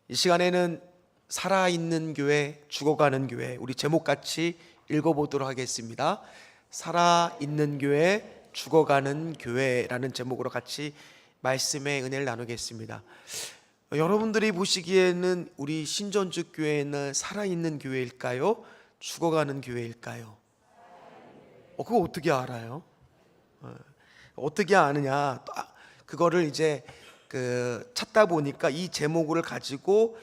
이 시간에는 살아있는 교회, 죽어가는 교회, 우리 제목같이 읽어보도록 하겠습니다. 살아있는 교회, 죽어가는 교회라는 제목으로 같이 말씀의 은혜를 나누겠습니다. 여러분들이 보시기에는 우리 신전주 교회는 살아있는 교회일까요? 죽어가는 교회일까요? 그거 어떻게 알아요? 어떻게 아느냐? 그거를 이제 찾다 보니까 이 제목을 가지고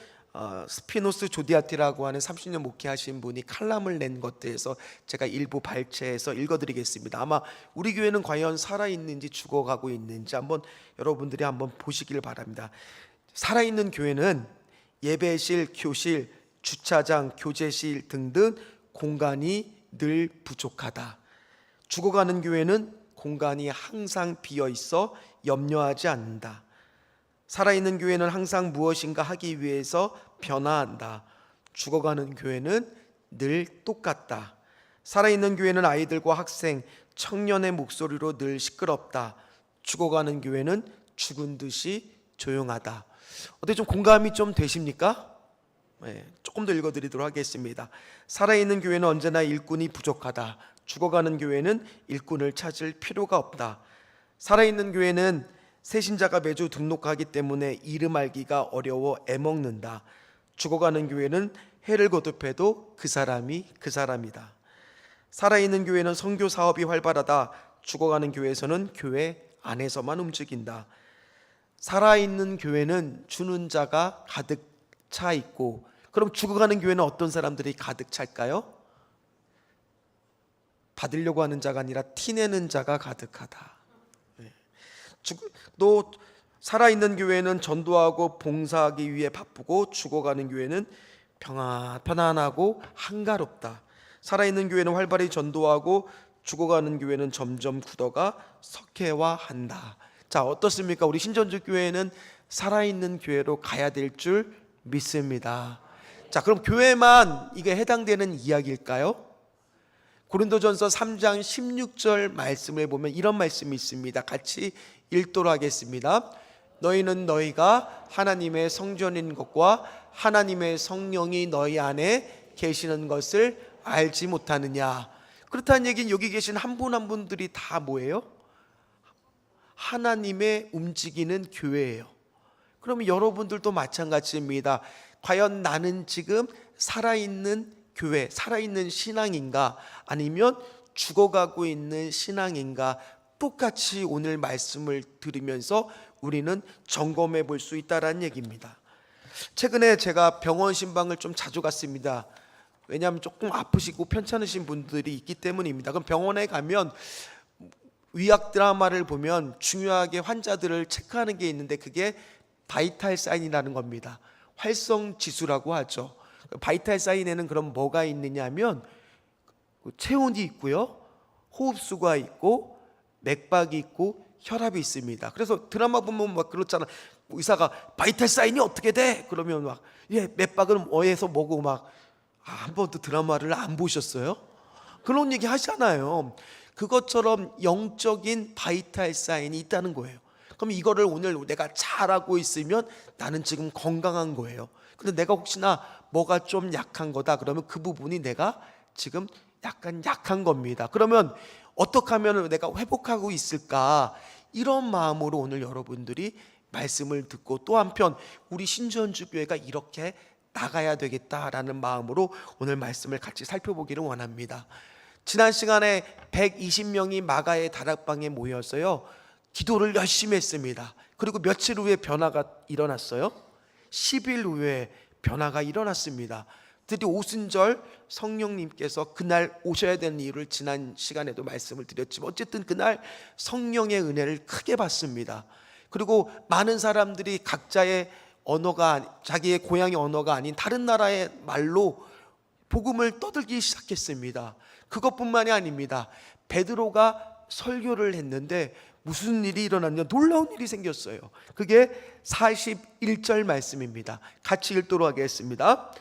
스피노스 조디아티라고 하는 30년 목회하신 분이 칼럼을 낸 것들에서 제가 일부 발췌해서 읽어드리겠습니다. 아마 우리 교회는 과연 살아있는지 죽어가고 있는지 여러분들이 한번 보시길 바랍니다. 살아있는 교회는 예배실, 교실, 주차장, 교제실 등등 공간이 늘 부족하다. 죽어가는 교회는 공간이 항상 비어 있어 염려하지 않는다. 살아있는 교회는 항상 무엇인가 하기 위해서 변화한다. 죽어가는 교회는 늘 똑같다. 살아있는 교회는 아이들과 학생, 청년의 목소리로 늘 시끄럽다. 죽어가는 교회는 죽은 듯이 조용하다. 어때, 좀 공감이 좀 되십니까? 조금 더 읽어드리도록 하겠습니다. 살아있는 교회는 언제나 일꾼이 부족하다. 죽어가는 교회는 일꾼을 찾을 필요가 없다. 살아있는 교회는 새신자가 매주 등록하기 때문에 이름 알기가 어려워 애먹는다. 죽어가는 교회는 해를 거듭해도 그 사람이 그 사람이다. 살아있는 교회는 선교 사업이 활발하다. 죽어가는 교회에서는 교회 안에서만 움직인다. 살아있는 교회는 주는 자가 가득 차 있고, 그럼 죽어가는 교회는 어떤 사람들이 가득 찰까요? 받으려고 하는 자가 아니라 티내는 자가 가득하다. 또 살아있는 교회는 전도하고 봉사하기 위해 바쁘고, 죽어가는 교회는 편안하고 한가롭다. 살아있는 교회는 활발히 전도하고, 죽어가는 교회는 점점 굳어가 석회화한다. 자, 어떻습니까? 우리 신전주 교회는 살아있는 교회로 가야 될 줄 믿습니다. 자, 그럼 교회만 이게 해당되는 이야기일까요? 고린도전서 3장 16절 말씀을 보면 이런 말씀이 있습니다. 같이 읽도록 하겠습니다. 너희는 너희가 하나님의 성전인 것과 하나님의 성령이 너희 안에 계시는 것을 알지 못하느냐. 그렇다는 얘기는 여기 계신 한 분 한 분들이 다 뭐예요? 하나님의 움직이는 교회예요. 그러면 여러분들도 마찬가지입니다. 과연 나는 지금 살아있는 교회, 살아있는 신앙인가, 아니면 죽어가고 있는 신앙인가, 똑같이 오늘 말씀을 들으면서 우리는 점검해 볼 수 있다는 얘기입니다. 최근에 제가 병원 신방을 좀 자주 갔습니다. 왜냐하면 조금 아프시고 편찮으신 분들이 있기 때문입니다. 그럼 병원에 가면 의학 드라마를 보면 중요하게 환자들을 체크하는 게 있는데, 그게 바이탈 사인이라는 겁니다. 활성 지수라고 하죠. 바이탈 사인에는 그럼 뭐가 있느냐 하면 체온이 있고요, 호흡수가 있고, 맥박이 있고, 혈압이 있습니다. 그래서 드라마 보면 막 그렇잖아. 의사가 바이탈 사인이 어떻게 돼? 그러면 막 맥박은 뭐에서 뭐고 막 한 번도 드라마를 안 보셨어요? 그런 얘기 하잖아요. 그것처럼 영적인 바이탈 사인이 있다는 거예요. 그럼 이거를 오늘 내가 잘하고 있으면 나는 지금 건강한 거예요. 근데 내가 혹시나 뭐가 좀 약한 거다 그러면 그 부분이 내가 지금 약간 약한 겁니다. 그러면 어떻게 하면 내가 회복하고 있을까? 이런 마음으로 오늘 여러분들이 말씀을 듣고, 또 한편 우리 신전주 교회가 이렇게 나가야 되겠다라는 마음으로 오늘 말씀을 같이 살펴보기를 원합니다. 지난 시간에 120명이 마가의 다락방에 모여서요, 기도를 열심히 했습니다. 그리고 며칠 후에 변화가 일어났어요. 10일 후에 변화가 일어났습니다. 드디어 오순절 성령님께서 그날 오셔야 되는 이유를 지난 시간에도 말씀을 드렸지만, 어쨌든 그날 성령의 은혜를 크게 받습니다. 그리고 많은 사람들이 각자의 언어가, 자기의 고향의 언어가 아닌 다른 나라의 말로 복음을 떠들기 시작했습니다. 그것뿐만이 아닙니다. 베드로가 설교를 했는데 무슨 일이 일어났냐, 놀라운 일이 생겼어요. 그게 41절 말씀입니다. 같이 읽도록 하겠습니다.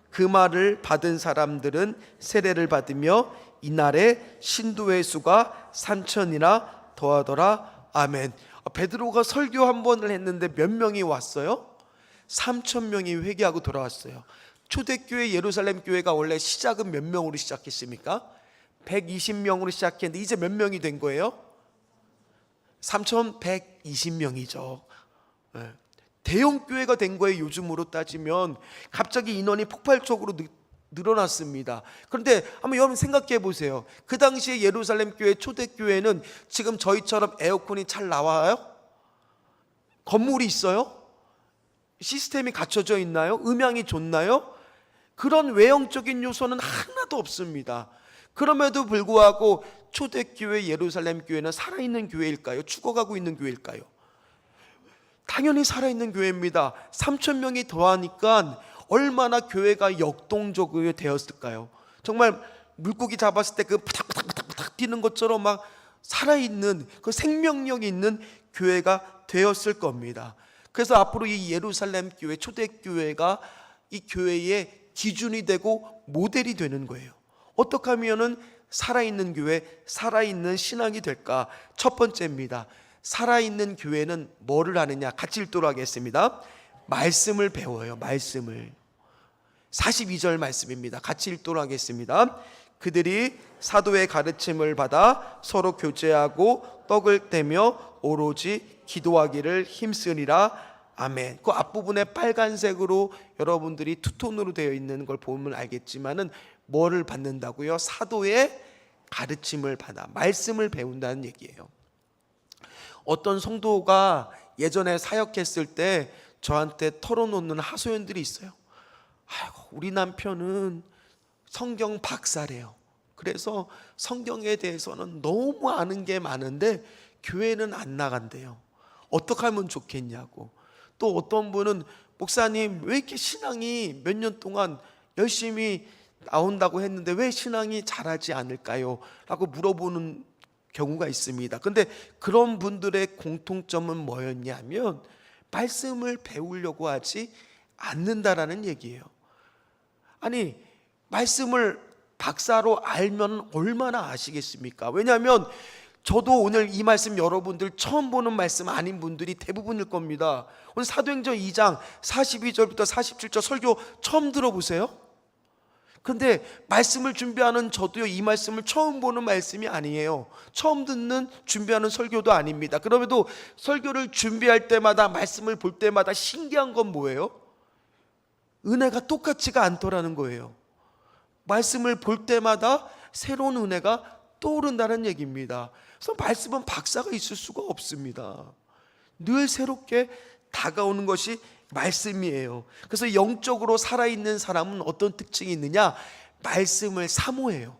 그 말을 받은 사람들은 세례를 받으며 이날에 신도의 수가 3,000이나 더하더라. 아멘. 베드로가 설교 한 번을 했는데 몇 명이 왔어요? 3천 명이 회개하고 돌아왔어요. 초대교회 예루살렘 교회가 원래 시작은 몇 명으로 시작했습니까? 120명으로 시작했는데 이제 몇 명이 된 거예요? 3,120명이죠. 대형 교회가 된 거예요. 요즘으로 따지면 갑자기 인원이 폭발적으로 늘어났습니다. 그런데 한번 여러분 생각해 보세요. 그 당시에 예루살렘 교회 초대교회는 지금 저희처럼 에어컨이 잘 나와요? 건물이 있어요? 시스템이 갖춰져 있나요? 음향이 좋나요? 그런 외형적인 요소는 하나도 없습니다. 그럼에도 불구하고 초대교회 예루살렘 교회는 살아있는 교회일까요? 죽어가고 있는 교회일까요? 당연히 살아있는 교회입니다. 3천 명이 더하니까 얼마나 교회가 역동적으로 되었을까요? 정말 물고기 잡았을 때 그 푸닥푸닥푸닥 뛰는 것처럼 막 살아있는 그 생명력이 있는 교회가 되었을 겁니다. 그래서 앞으로 이 예루살렘 교회 초대교회가 이 교회의 기준이 되고 모델이 되는 거예요. 어떻게 하면은 살아있는 교회, 살아있는 신앙이 될까? 첫 번째입니다. 살아있는 교회는 뭐를 하느냐? 같이 읽도록 하겠습니다. 말씀을 배워요. 말씀을. 42절 말씀입니다. 같이 읽도록 하겠습니다. 그들이 사도의 가르침을 받아 서로 교제하고 떡을 떼며 오로지 기도하기를 힘쓰리라. 아멘. 그 앞부분에 빨간색으로 여러분들이 투톤으로 되어 있는 걸 보면 알겠지만은 뭐를 받는다고요? 사도의 가르침을 받아 말씀을 배운다는 얘기예요. 어떤 성도가 예전에 사역했을 때 저한테 털어놓는 하소연들이 있어요. 아이고, 우리 남편은 성경 박사래요. 그래서 성경에 대해서는 너무 아는 게 많은데 교회는 안 나간대요. 어떻게 하면 좋겠냐고. 또 어떤 분은 목사님 왜 이렇게 신앙이 몇 년 동안 열심히 나온다고 했는데 왜 신앙이 자라지 않을까요? 라고 물어보는 경우가 있습니다. 근데 그런 분들의 공통점은 뭐였냐면 말씀을 배우려고 하지 않는다라는 얘기예요. 아니, 말씀을 박사로 알면 얼마나 아시겠습니까? 왜냐하면 저도 오늘 이 말씀 여러분들 처음 보는 말씀 아닌 분들이 대부분일 겁니다. 오늘 사도행전 2장 42절부터 47절 설교 처음 들어보세요? 그런데 말씀을 준비하는 저도요, 이 말씀을 처음 보는 말씀이 아니에요. 처음 듣는 준비하는 설교도 아닙니다. 그럼에도 설교를 준비할 때마다 말씀을 볼 때마다 신기한 건 뭐예요? 은혜가 똑같지가 않더라는 거예요. 말씀을 볼 때마다 새로운 은혜가 떠오른다는 얘기입니다. 그래서 말씀은 박사가 있을 수가 없습니다. 늘 새롭게 다가오는 것이 말씀이에요. 그래서 영적으로 살아있는 사람은 어떤 특징이 있느냐? 말씀을 사모해요.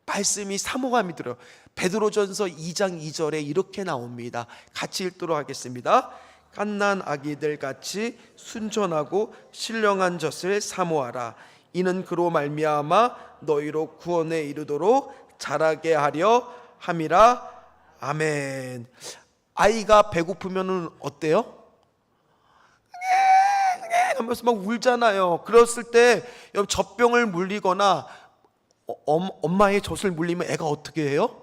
말씀이 사모감이 들어요. 베드로전서 2장 2절에 이렇게 나옵니다. 같이 읽도록 하겠습니다. 갓난 아기들 같이 순전하고 신령한 젖을 사모하라. 이는 그로 말미암아 너희로 구원에 이르도록 자라게 하려 함이라. 아멘. 아이가 배고프면은 어때요? 하면서 막 울잖아요. 그랬을 때 여러분 젖병을 물리거나 엄마의 젖을 물리면 애가 어떻게 해요?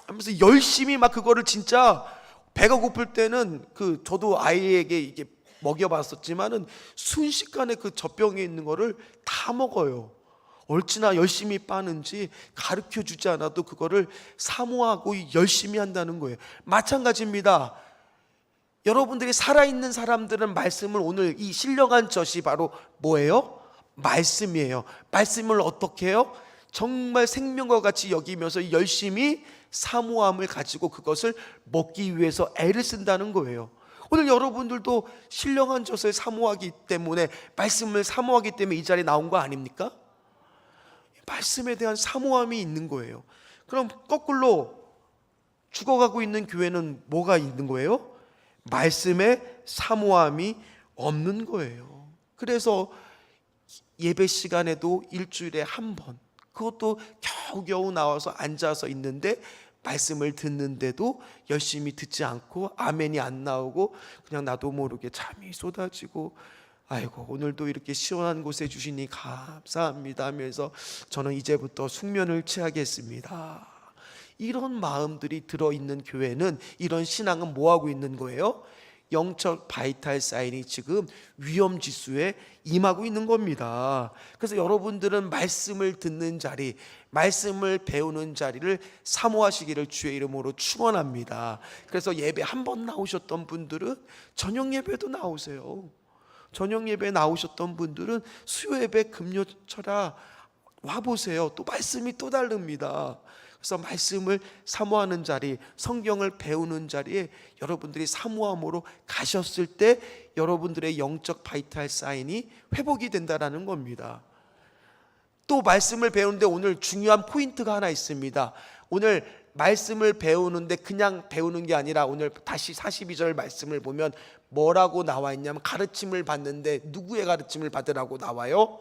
하면서 열심히 막 그거를 진짜 배가 고플 때는 저도 아이에게 이게 먹여봤었지만은 순식간에 그 젖병에 있는 거를 다 먹어요. 얼마나 열심히 빠는지 가르쳐 주지 않아도 그거를 사모하고 열심히 한다는 거예요. 마찬가지입니다. 여러분들이 살아있는 사람들은 말씀을 오늘 이 신령한 젖이 바로 뭐예요? 말씀이에요. 말씀을 어떻게 해요? 정말 생명과 같이 여기면서 열심히 사모함을 가지고 그것을 먹기 위해서 애를 쓴다는 거예요. 오늘 여러분들도 신령한 젖을 사모하기 때문에 말씀을 사모하기 때문에 이 자리에 나온 거 아닙니까? 말씀에 대한 사모함이 있는 거예요. 그럼 거꾸로 죽어가고 있는 교회는 뭐가 있는 거예요? 말씀에 사모함이 없는 거예요. 그래서 예배 시간에도 일주일에 한 번, 그것도 겨우겨우 나와서 앉아서 있는데 말씀을 듣는데도 열심히 듣지 않고 아멘이 안 나오고 그냥 나도 모르게 잠이 쏟아지고, 아이고 오늘도 이렇게 시원한 곳에 주시니 감사합니다 하면서 저는 이제부터 숙면을 취하겠습니다. 이런 마음들이 들어있는 교회는, 이런 신앙은 뭐하고 있는 거예요? 영적 바이탈 사인이 지금 위험 지수에 임하고 있는 겁니다. 그래서 여러분들은 말씀을 듣는 자리, 말씀을 배우는 자리를 사모하시기를 주의 이름으로 축원합니다. 그래서 예배 한 번 나오셨던 분들은 저녁 예배도 나오세요. 저녁 예배 나오셨던 분들은 수요 예배 금요철야 와보세요. 또 말씀이 또 다릅니다. 그래서 말씀을 사모하는 자리, 성경을 배우는 자리에 여러분들이 사모함으로 가셨을 때 여러분들의 영적 바이탈 사인이 회복이 된다는 겁니다. 또 말씀을 배우는데 오늘 중요한 포인트가 하나 있습니다. 오늘 말씀을 배우는데 그냥 배우는 게 아니라, 오늘 다시 42절 말씀을 보면 뭐라고 나와 있냐면, 가르침을 받는데 누구의 가르침을 받으라고 나와요?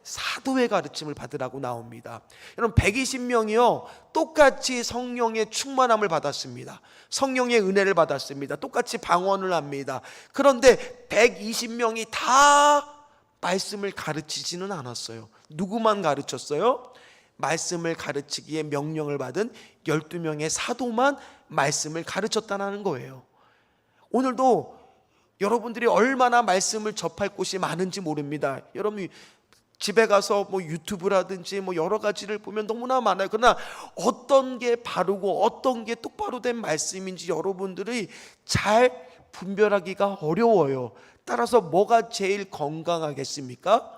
사도의 가르침을 받으라고 나옵니다. 여러분, 120명이요 똑같이 성령의 충만함을 받았습니다. 성령의 은혜를 받았습니다. 똑같이 방언을 합니다. 그런데 120명이 다 말씀을 가르치지는 않았어요. 누구만 가르쳤어요? 말씀을 가르치기에 명령을 받은 12명의 사도만 말씀을 가르쳤다는 거예요. 오늘도 여러분들이 얼마나 말씀을 접할 곳이 많은지 모릅니다. 여러분 집에 가서 유튜브라든지 여러 가지를 보면 너무나 많아요. 그러나 어떤 게 바르고 어떤 게 똑바로 된 말씀인지 여러분들이 잘 분별하기가 어려워요. 따라서 뭐가 제일 건강하겠습니까?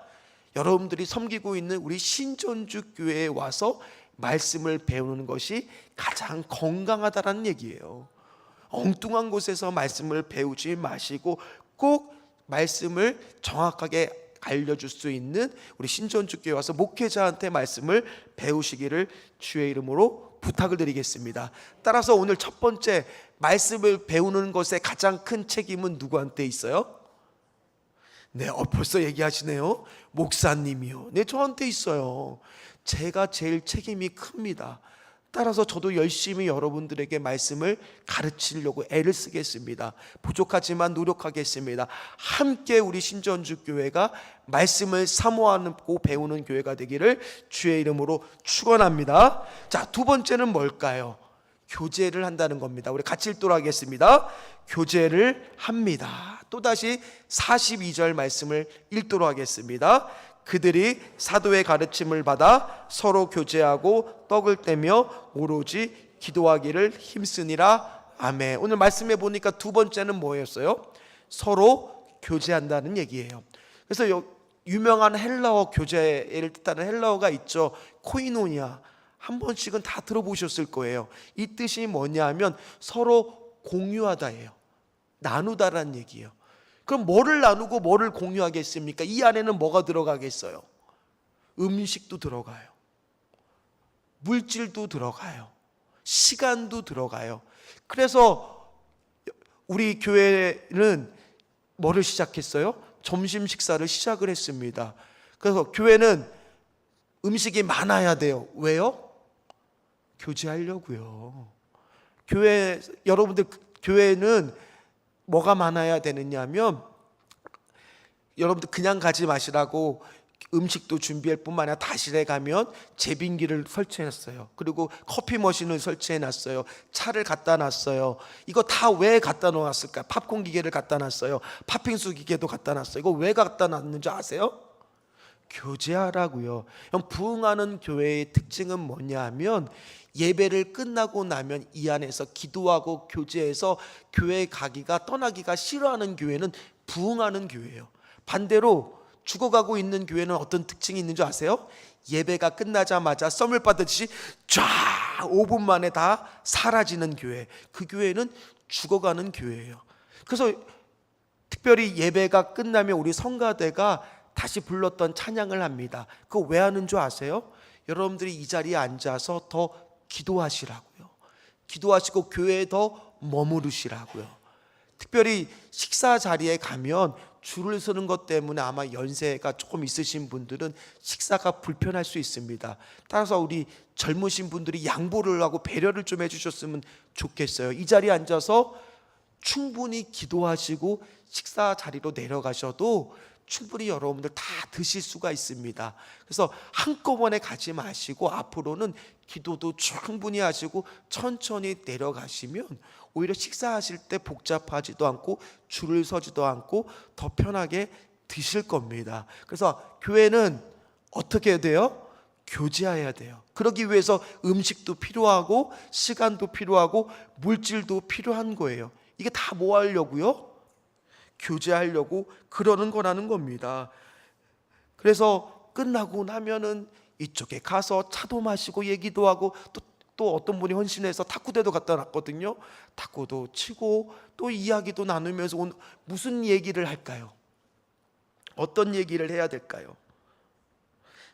여러분들이 섬기고 있는 우리 신전주 교회에 와서 말씀을 배우는 것이 가장 건강하다는 얘기예요. 엉뚱한 곳에서 말씀을 배우지 마시고 꼭 말씀을 정확하게 알려줄 수 있는 우리 신전주교회 와서 목회자한테 말씀을 배우시기를 주의 이름으로 부탁을 드리겠습니다. 따라서 오늘 첫 번째, 말씀을 배우는 것에 가장 큰 책임은 누구한테 있어요? 네, 벌써 얘기하시네요. 목사님이요. 네, 저한테 있어요. 제가 제일 책임이 큽니다. 따라서 저도 열심히 여러분들에게 말씀을 가르치려고 애를 쓰겠습니다. 부족하지만 노력하겠습니다. 함께 우리 신전주 교회가 말씀을 사모하고 배우는 교회가 되기를 주의 이름으로 축원합니다. 자, 두 번째는 뭘까요? 교제를 한다는 겁니다. 우리 같이 읽도록 하겠습니다. 교제를 합니다. 또다시 42절 말씀을 읽도록 하겠습니다. 그들이 사도의 가르침을 받아 서로 교제하고 떡을 떼며 오로지 기도하기를 힘쓰니라. 아멘. 오늘 말씀해 보니까 두 번째는 뭐였어요? 서로 교제한다는 얘기예요. 그래서 유명한 헬라어, 교제를 뜻하는 헬라어가 있죠. 코이노니아. 한 번씩은 다 들어보셨을 거예요. 이 뜻이 뭐냐 하면 서로 공유하다예요. 나누다라는 얘기예요. 그럼 뭐를 나누고 뭐를 공유하겠습니까? 이 안에는 뭐가 들어가겠어요? 음식도 들어가요. 물질도 들어가요. 시간도 들어가요. 그래서 우리 교회는 뭐를 시작했어요? 점심 식사를 시작을 했습니다. 그래서 교회는 음식이 많아야 돼요. 왜요? 교제하려고요. 여러분들 교회는 뭐가 많아야 되느냐 하면, 여러분들 그냥 가지 마시라고 음식도 준비할 뿐만 아니라 다실에 가면 제빙기를 설치해놨어요. 그리고 커피 머신을 설치해놨어요. 차를 갖다 놨어요. 이거 다 왜 갖다 놓았을까? 팝콘 기계를 갖다 놨어요. 팥빙수 기계도 갖다 놨어요. 이거 왜 갖다 놨는지 아세요? 교제하라고요. 부흥하는 교회의 특징은 뭐냐 하면, 예배를 끝나고 나면 이 안에서 기도하고 교제해서 교회 가기가, 떠나기가 싫어하는 교회는 부흥하는 교회예요. 반대로 죽어가고 있는 교회는 어떤 특징이 있는 줄 아세요? 예배가 끝나자마자 썸을 받듯이 쫙 5분 만에 다 사라지는 교회, 그 교회는 죽어가는 교회예요. 그래서 특별히 예배가 끝나면 우리 성가대가 다시 불렀던 찬양을 합니다. 그거 왜 하는 줄 아세요? 여러분들이 이 자리에 앉아서 더 기도하시라고요. 기도하시고 교회에 더 머무르시라고요. 특별히 식사 자리에 가면 줄을 서는 것 때문에 아마 연세가 조금 있으신 분들은 식사가 불편할 수 있습니다. 따라서 우리 젊으신 분들이 양보를 하고 배려를 좀 해주셨으면 좋겠어요. 이 자리에 앉아서 충분히 기도하시고 식사 자리로 내려가셔도 충분히 여러분들 다 드실 수가 있습니다. 그래서 한꺼번에 가지 마시고 앞으로는 기도도 충분히 하시고 천천히 내려가시면 오히려 식사하실 때 복잡하지도 않고 줄을 서지도 않고 더 편하게 드실 겁니다. 그래서 교회는 어떻게 해야 돼요? 교제해야 돼요. 그러기 위해서 음식도 필요하고 시간도 필요하고 물질도 필요한 거예요. 이게 다 뭐 하려고요? 교제하려고 그러는 거라는 겁니다. 그래서 끝나고 나면은 이쪽에 가서 차도 마시고 얘기도 하고 또 어떤 분이 헌신해서 탁구대도 갖다 놨거든요. 탁구도 치고 또 이야기도 나누면서 오늘 무슨 얘기를 할까요? 어떤 얘기를 해야 될까요?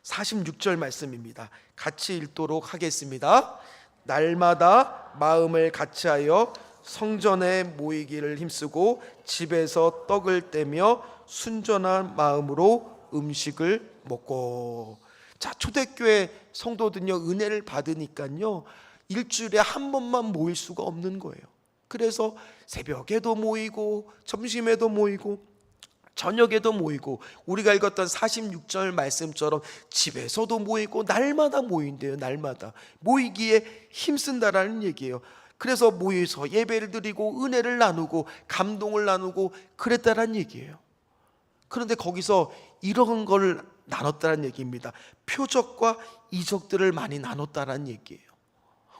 46절 말씀입니다. 같이 읽도록 하겠습니다. 날마다 마음을 같이하여 성전에 모이기를 힘쓰고 집에서 떡을 떼며 순전한 마음으로 음식을 먹고. 자, 초대교회 성도들은요, 은혜를 받으니까요 일주일에 한 번만 모일 수가 없는 거예요. 그래서 새벽에도 모이고 점심에도 모이고 저녁에도 모이고 우리가 읽었던 46절 말씀처럼 집에서도 모이고 날마다 모인대요. 날마다 모이기에 힘쓴다라는 얘기예요. 그래서 모여서 예배를 드리고 은혜를 나누고 감동을 나누고 그랬다라는 얘기예요. 그런데 거기서 이런 걸 나눴다는 얘기입니다. 표적과 이적들을 많이 나눴다는 얘기예요.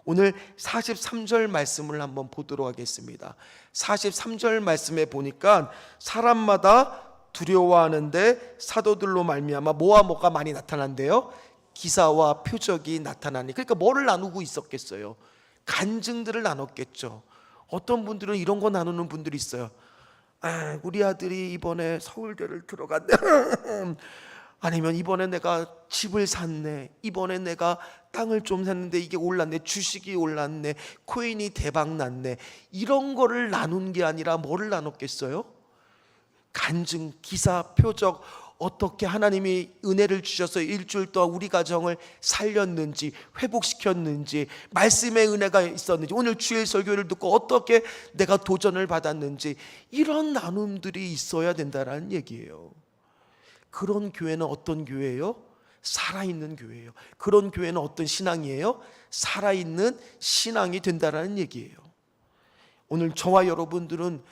오늘 43절 말씀을 한번 보도록 하겠습니다. 43절 말씀에 보니까 사람마다 두려워하는데 사도들로 말미암아 뭐가 많이 나타난대요? 기사와 표적이 나타나니. 그러니까 뭐를 나누고 있었겠어요? 간증들을 나눴겠죠. 어떤 분들은 이런 거 나누는 분들이 있어요. 우리 아들이 이번에 서울대를 들어갔네. 아니면 이번에 내가 집을 샀네. 이번에 내가 땅을 좀 샀는데 이게 올랐네. 주식이 올랐네. 코인이 대박 났네. 이런 거를 나눈 게 아니라 뭐를 나눴겠어요? 간증, 기사, 표적, 어떻게 하나님이 은혜를 주셔서 일주일 동안 우리 가정을 살렸는지, 회복시켰는지, 말씀의 은혜가 있었는지, 오늘 주일 설교를 듣고 어떻게 내가 도전을 받았는지, 이런 나눔들이 있어야 된다는 얘기예요. 그런 교회는 어떤 교회예요? 살아있는 교회예요. 그런 교회는 어떤 신앙이에요? 살아있는 신앙이 된다는 얘기예요. 오늘 저와 여러분들은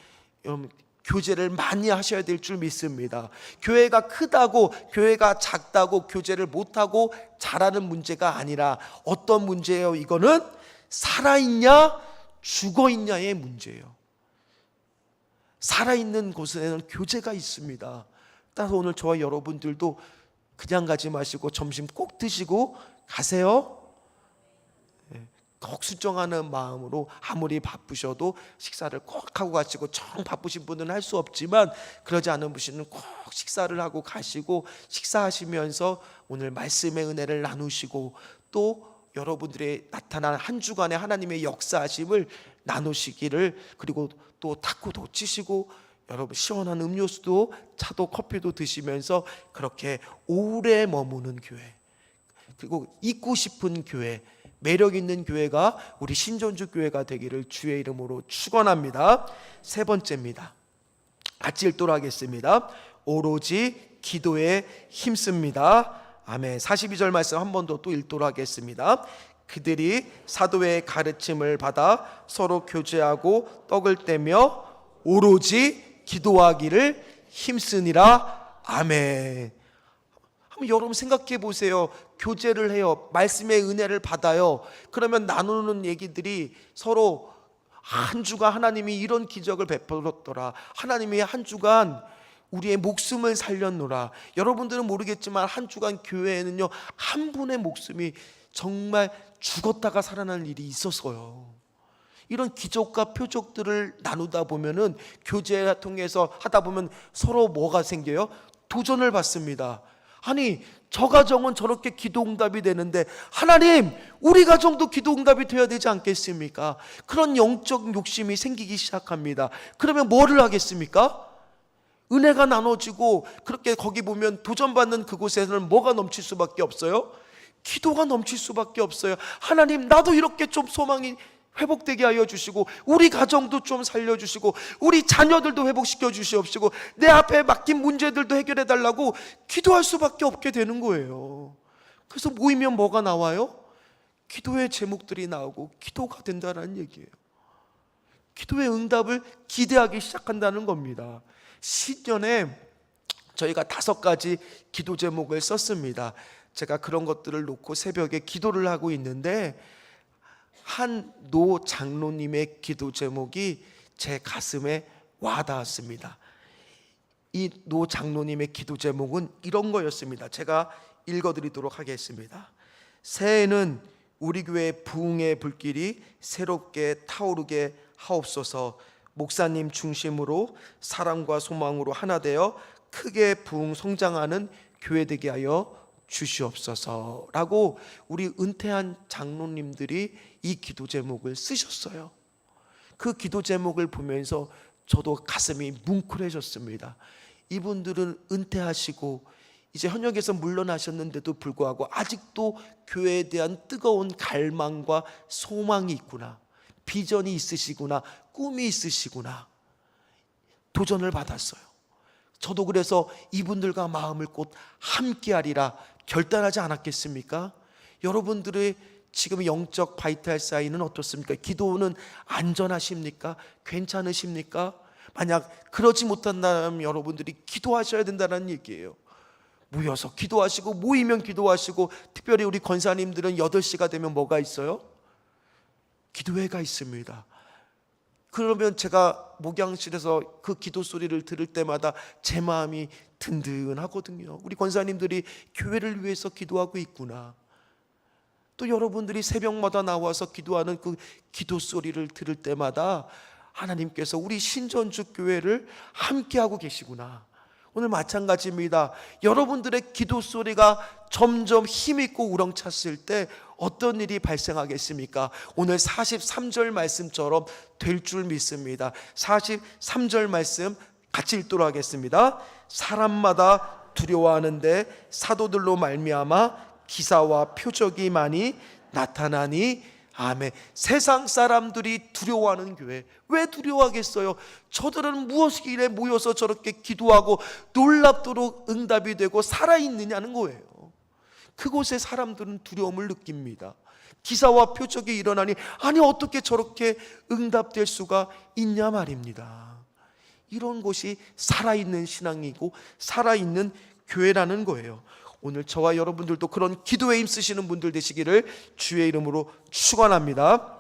교제를 많이 하셔야 될 줄 믿습니다. 교회가 크다고, 교회가 작다고 교제를 못하고 잘하는 문제가 아니라 어떤 문제예요? 이거는 살아있냐 죽어있냐의 문제예요. 살아있는 곳에는 교제가 있습니다. 따라서 오늘 저와 여러분들도 그냥 가지 마시고 점심 꼭 드시고 가세요. 꼭 수정하는 마음으로 아무리 바쁘셔도 식사를 꼭 하고 가시고, 정 바쁘신 분은 할 수 없지만 그러지 않은 분은 꼭 식사를 하고 가시고, 식사하시면서 오늘 말씀의 은혜를 나누시고 또 여러분들의 나타난 한 주간의 하나님의 역사하심을 나누시기를, 그리고 또 탁구도 치시고 여러분 시원한 음료수도 차도 커피도 드시면서 그렇게 오래 머무는 교회, 그리고 있고 싶은 교회, 매력 있는 교회가 우리 신전주 교회가 되기를 주의 이름으로 축원합니다. 세 번째입니다. 같이 읽도록 하겠습니다. 오로지 기도에 힘씁니다. 아멘. 42절 말씀 한 번 더 또 읽도록 하겠습니다. 그들이 사도의 가르침을 받아 서로 교제하고 떡을 떼며 오로지 기도하기를 힘쓰니라. 아멘. 한번 여러분 생각해 보세요. 교제를 해요. 말씀의 은혜를 받아요. 그러면 나누는 얘기들이 서로 한 주간 하나님이 이런 기적을 베풀었더라. 하나님이 한 주간 우리의 목숨을 살렸노라. 여러분들은 모르겠지만 한 주간 교회에는요, 한 분의 목숨이 정말 죽었다가 살아난 일이 있었어요. 이런 기적과 표적들을 나누다 보면은, 교제 통해서 하다 보면 서로 뭐가 생겨요? 도전을 받습니다. 아니, 저 가정은 저렇게 기도응답이 되는데 하나님, 우리 가정도 기도응답이 되어야 되지 않겠습니까? 그런 영적 욕심이 생기기 시작합니다. 그러면 뭐를 하겠습니까? 은혜가 나눠지고, 그렇게 거기 보면 도전받는 그곳에서는 뭐가 넘칠 수밖에 없어요? 기도가 넘칠 수밖에 없어요. 하나님, 나도 이렇게 좀 소망이 회복되게 하여 주시고, 우리 가정도 좀 살려주시고, 우리 자녀들도 회복시켜 주시옵시고, 내 앞에 맡긴 문제들도 해결해 달라고 기도할 수밖에 없게 되는 거예요. 그래서 모이면 뭐가 나와요? 기도의 제목들이 나오고 기도가 된다는 얘기예요. 기도의 응답을 기대하기 시작한다는 겁니다. 신년에 저희가 5가지 기도 제목을 썼습니다. 제가 그런 것들을 놓고 새벽에 기도를 하고 있는데 한 노 장로님의 기도 제목이 제 가슴에 와닿았습니다. 이 노 장로님의 기도 제목은 이런 거였습니다. 제가 읽어드리도록 하겠습니다. 새해에는 우리 교회 부흥의 불길이 새롭게 타오르게 하옵소서. 목사님 중심으로 사랑과 소망으로 하나 되어 크게 부흥 성장하는 교회 되게 하여 주시옵소서 라고 우리 은퇴한 장로님들이 이 기도 제목을 쓰셨어요. 그 기도 제목을 보면서 저도 가슴이 뭉클해졌습니다. 이분들은 은퇴하시고 이제 현역에서 물러나셨는데도 불구하고 아직도 교회에 대한 뜨거운 갈망과 소망이 있구나, 비전이 있으시구나, 꿈이 있으시구나, 도전을 받았어요. 저도 그래서 이분들과 마음을 곧 함께하리라 결단하지 않았겠습니까? 여러분들의 지금 영적 바이탈 사이는 어떻습니까? 기도는 안전하십니까? 괜찮으십니까? 만약 그러지 못한다면 여러분들이 기도하셔야 된다는 얘기예요. 모여서 기도하시고, 모이면 기도하시고, 특별히 우리 권사님들은 8시가 되면 뭐가 있어요? 기도회가 있습니다. 그러면 제가 목양실에서 그 기도 소리를 들을 때마다 제 마음이 든든하거든요. 우리 권사님들이 교회를 위해서 기도하고 있구나. 또 여러분들이 새벽마다 나와서 기도하는 그 기도 소리를 들을 때마다 하나님께서 우리 신전주 교회를 함께하고 계시구나. 오늘 마찬가지입니다. 여러분들의 기도 소리가 점점 힘있고 우렁찼을 때 어떤 일이 발생하겠습니까? 오늘 43절 말씀처럼 될 줄 믿습니다. 43절 말씀 같이 읽도록 하겠습니다. 사람마다 두려워하는데 사도들로 말미암아 기사와 표적이 많이 나타나니 아멘. 세상 사람들이 두려워하는 교회, 왜 두려워하겠어요? 저들은 무엇이길래 모여서 저렇게 기도하고 놀랍도록 응답이 되고 살아있느냐는 거예요. 그곳에 사람들은 두려움을 느낍니다. 기사와 표적이 일어나니 아니 어떻게 저렇게 응답될 수가 있냐 말입니다. 이런 곳이 살아있는 신앙이고 살아있는 교회라는 거예요. 오늘 저와 여러분들도 그런 기도에 힘쓰시는 분들 되시기를 주의 이름으로 축원합니다.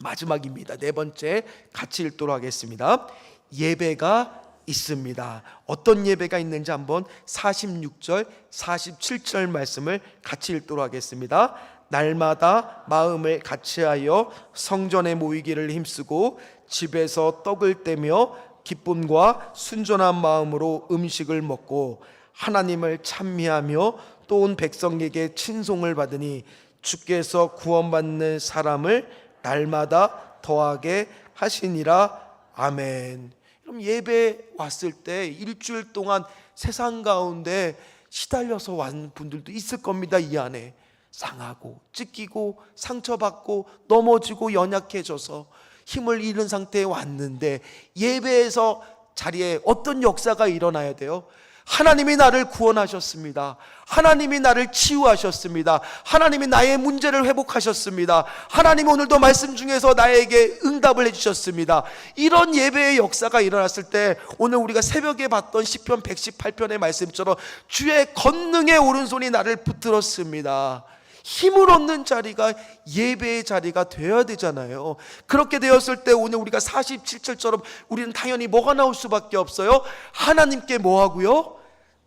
마지막입니다. 4번째 같이 읽도록 하겠습니다. 예배가 있습니다. 어떤 예배가 있는지 한번 46절, 47절 말씀을 같이 읽도록 하겠습니다. 날마다 마음을 같이하여 성전에 모이기를 힘쓰고 집에서 떡을 떼며 기쁨과 순전한 마음으로 음식을 먹고 하나님을 찬미하며 또 온 백성에게 친송을 받으니 주께서 구원받는 사람을 날마다 더하게 하시니라. 아멘. 그럼 예배 왔을 때 일주일 동안 세상 가운데 시달려서 온 분들도 있을 겁니다. 이 안에 상하고 찢기고 상처받고 넘어지고 연약해져서 힘을 잃은 상태에 왔는데 예배에서 자리에 어떤 역사가 일어나야 돼요? 하나님이 나를 구원하셨습니다. 하나님이 나를 치유하셨습니다. 하나님이 나의 문제를 회복하셨습니다. 하나님 오늘도 말씀 중에서 나에게 응답을 해주셨습니다. 이런 예배의 역사가 일어났을 때 오늘 우리가 새벽에 봤던 시편 118편의 말씀처럼 주의 권능의 오른손이 나를 붙들었습니다. 힘을 얻는 자리가 예배의 자리가 되어야 되잖아요. 그렇게 되었을 때 오늘 우리가 47절처럼 우리는 당연히 뭐가 나올 수밖에 없어요? 하나님께 뭐 하고요?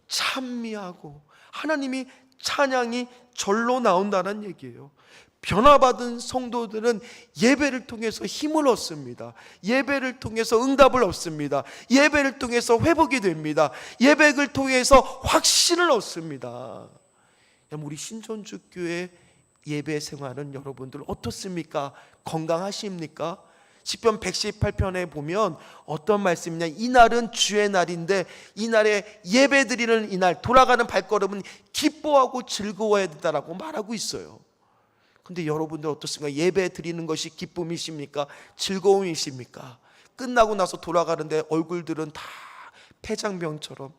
찬미하고 하나님이 찬양이 절로 나온다는 얘기예요. 변화받은 성도들은 예배를 통해서 힘을 얻습니다. 예배를 통해서 응답을 얻습니다. 예배를 통해서 회복이 됩니다. 예배를 통해서 확신을 얻습니다. 우리 신전주교회 예배 생활은 여러분들 어떻습니까? 건강하십니까? 시편 118편에 보면 어떤 말씀이냐, 이날은 주의 날인데 이날에 예배 드리는 이날 돌아가는 발걸음은 기뻐하고 즐거워야 된다라고 말하고 있어요. 근데 여러분들 어떻습니까? 예배 드리는 것이 기쁨이십니까? 즐거움이십니까? 끝나고 나서 돌아가는데 얼굴들은 다 폐장병처럼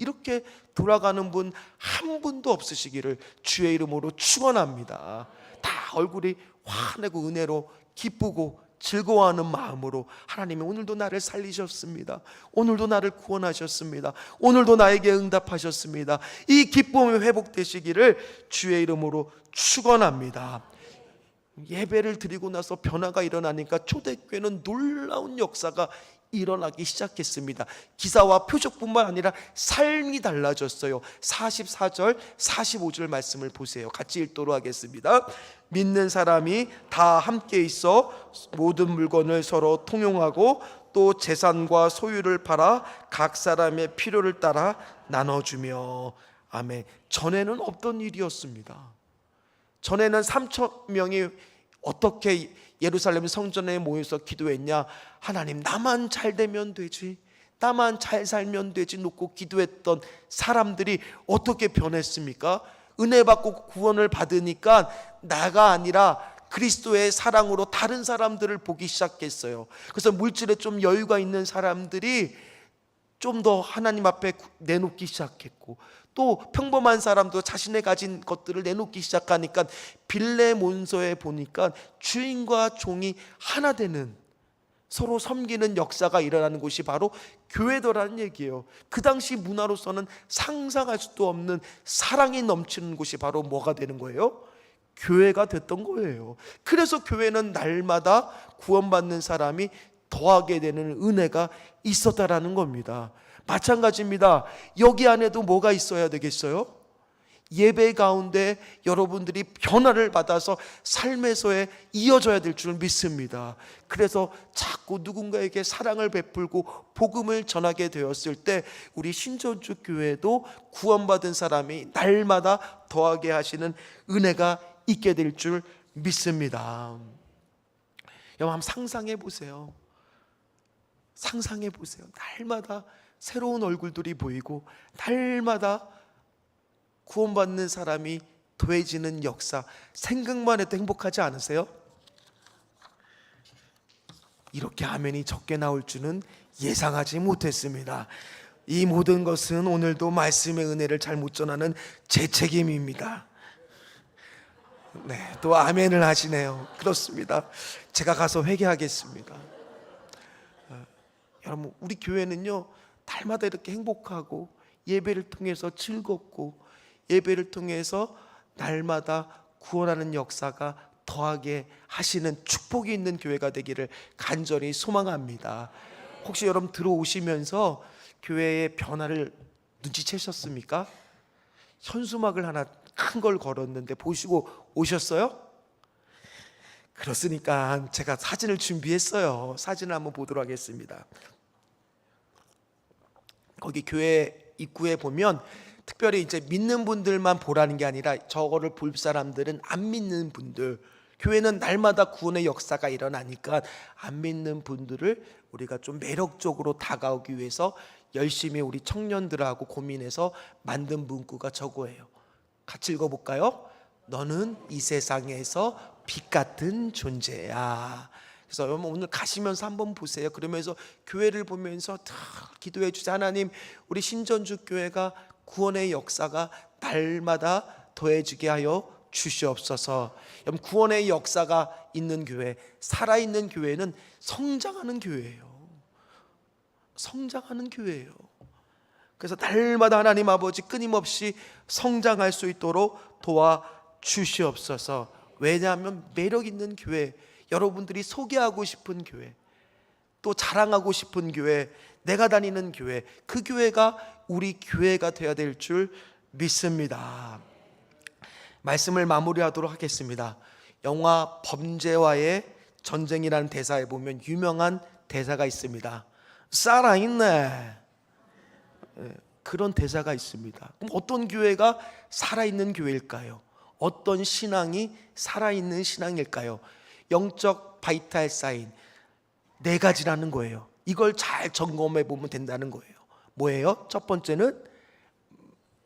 이렇게 돌아가는 분 한 분도 없으시기를 주의 이름으로 축원합니다. 다 얼굴이 환하고 은혜로 기쁘고 즐거워하는 마음으로 하나님이 오늘도 나를 살리셨습니다. 오늘도 나를 구원하셨습니다. 오늘도 나에게 응답하셨습니다. 이 기쁨이 회복되시기를 주의 이름으로 축원합니다. 예배를 드리고 나서 변화가 일어나니까 초대교회는 놀라운 역사가 일어나기 시작했습니다. 기사와 표적뿐만 아니라 삶이 달라졌어요. 44절 45절 말씀을 보세요. 같이 읽도록 하겠습니다. 믿는 사람이 다 함께 있어 모든 물건을 서로 통용하고 또 재산과 소유를 팔아 각 사람의 필요를 따라 나눠주며. 아멘. 전에는 없던 일이었습니다. 전에는 3천 명이 어떻게 예루살렘 성전에 모여서 기도했냐? 하나님, 나만 잘 되면 되지, 나만 잘 살면 되지 놓고 기도했던 사람들이 어떻게 변했습니까? 은혜 받고 구원을 받으니까 나가 아니라 그리스도의 사랑으로 다른 사람들을 보기 시작했어요. 그래서 물질에 좀 여유가 있는 사람들이 좀 더 하나님 앞에 내놓기 시작했고, 또 평범한 사람도 자신의 가진 것들을 내놓기 시작하니까 빌레몬서에 보니까 주인과 종이 하나 되는, 서로 섬기는 역사가 일어나는 곳이 바로 교회더라는 얘기예요. 그 당시 문화로서는 상상할 수도 없는 사랑이 넘치는 곳이 바로 뭐가 되는 거예요? 교회가 됐던 거예요. 그래서 교회는 날마다 구원받는 사람이 더하게 되는 은혜가 있었다라는 겁니다. 마찬가지입니다. 여기 안에도 뭐가 있어야 되겠어요? 예배 가운데 여러분들이 변화를 받아서 삶에서의 이어져야 될 줄 믿습니다. 그래서 자꾸 누군가에게 사랑을 베풀고 복음을 전하게 되었을 때 우리 신전주 교회도 구원받은 사람이 날마다 더하게 하시는 은혜가 있게 될 줄 믿습니다. 여러분 한번 상상해 보세요. 상상해 보세요. 날마다 새로운 얼굴들이 보이고 날마다 구원받는 사람이 더해지는 역사, 생각만 해도 행복하지 않으세요? 이렇게 아멘이 적게 나올 줄은 예상하지 못했습니다. 이 모든 것은 오늘도 말씀의 은혜를 잘못 전하는 제 책임입니다. 네, 또 아멘을 하시네요. 그렇습니다. 제가 가서 회개하겠습니다. 여러분, 우리 교회는요 날마다 이렇게 행복하고 예배를 통해서 즐겁고 예배를 통해서 날마다 구원하는 역사가 더하게 하시는 축복이 있는 교회가 되기를 간절히 소망합니다. 혹시 여러분 들어오시면서 교회의 변화를 눈치채셨습니까? 현수막을 하나 큰 걸 걸었는데 보시고 오셨어요? 그렇으니까 제가 사진을 준비했어요. 사진을 한번 보도록 하겠습니다. 거기 교회 입구에 보면 특별히 이제 믿는 분들만 보라는 게 아니라 저거를 볼 사람들은 안 믿는 분들, 교회는 날마다 구원의 역사가 일어나니까 안 믿는 분들을 우리가 좀 매력적으로 다가오기 위해서 열심히 우리 청년들하고 고민해서 만든 문구가 저거예요. 같이 읽어볼까요? 너는 이 세상에서 빛 같은 존재야. 그래서 여러분 오늘 가시면서 한번 보세요. 그러면서 교회를 보면서 다 기도해 주세요. 하나님, 우리 신전주 교회가 구원의 역사가 날마다 더해지게 하여 주시옵소서. 여러분, 구원의 역사가 있는 교회, 살아있는 교회는 성장하는 교회예요. 성장하는 교회예요. 그래서 날마다 하나님 아버지 끊임없이 성장할 수 있도록 도와 주시옵소서. 왜냐하면 매력 있는 교회, 여러분들이 소개하고 싶은 교회, 또 자랑하고 싶은 교회, 내가 다니는 교회, 그 교회가 우리 교회가 되어야 될 줄 믿습니다. 말씀을 마무리하도록 하겠습니다. 영화 범죄와의 전쟁이라는 대사에 보면 유명한 대사가 있습니다. 살아있네. 그런 대사가 있습니다. 그럼 어떤 교회가 살아있는 교회일까요? 어떤 신앙이 살아있는 신앙일까요? 영적 바이탈 사인 4가지라는 거예요. 이걸 잘 점검해 보면 된다는 거예요. 뭐예요? 첫 번째는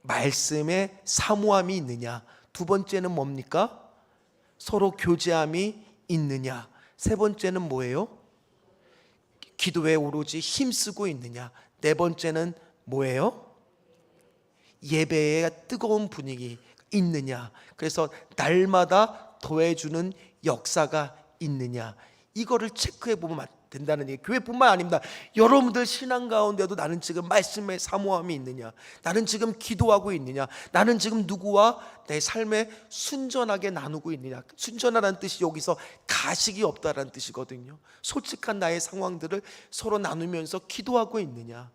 말씀에 사모함이 있느냐. 두 번째는 뭡니까? 서로 교제함이 있느냐. 세 번째는 뭐예요? 기도에 오로지 힘쓰고 있느냐. 네 번째는 뭐예요? 예배의 뜨거운 분위기 있느냐, 그래서 날마다 더해주는 역사가 있느냐, 이거를 체크해 보면 된다는 얘기. 교회뿐만 아닙니다. 여러분들 신앙 가운데도 나는 지금 말씀의 사모함이 있느냐, 나는 지금 기도하고 있느냐, 나는 지금 누구와 내 삶에 순전하게 나누고 있느냐. 순전하다는 뜻이 여기서 가식이 없다라는 뜻이거든요. 솔직한 나의 상황들을 서로 나누면서 기도하고 있느냐.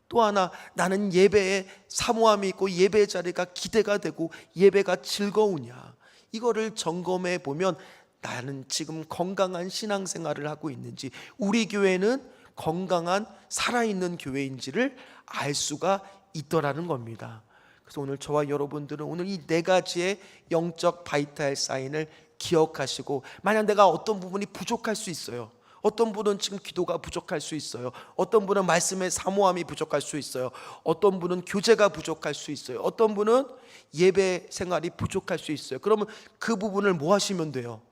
또 하나, 나는 예배에 사모함이 있고 예배 자리가 기대가 되고 예배가 즐거우냐. 이거를 점검해 보면 나는 지금 건강한 신앙생활을 하고 있는지, 우리 교회는 건강한 살아있는 교회인지를 알 수가 있더라는 겁니다. 그래서 오늘 저와 여러분들은 오늘 이 네 가지의 영적 바이탈 사인을 기억하시고, 만약 내가 어떤 부분이 부족할 수 있어요. 어떤 분은 지금 기도가 부족할 수 있어요. 어떤 분은 말씀의 사모함이 부족할 수 있어요. 어떤 분은 교제가 부족할 수 있어요. 어떤 분은 예배 생활이 부족할 수 있어요. 그러면 그 부분을 뭐 하시면 돼요?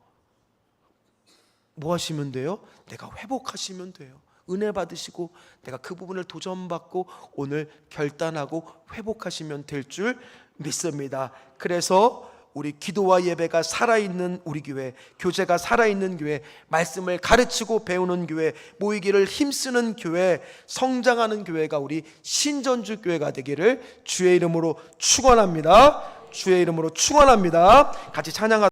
뭐 하시면 돼요? 내가 회복하시면 돼요. 은혜 받으시고 내가 그 부분을 도전받고 오늘 결단하고 회복하시면 될 줄 믿습니다. 그래서 우리 기도와 예배가 살아있는 우리 교회, 교제가 살아있는 교회, 말씀을 가르치고 배우는 교회, 모이기를 힘쓰는 교회, 성장하는 교회가 우리 신전주 교회가 되기를 주의 이름으로 축원합니다. 주의 이름으로 축원합니다. 같이 찬양하도록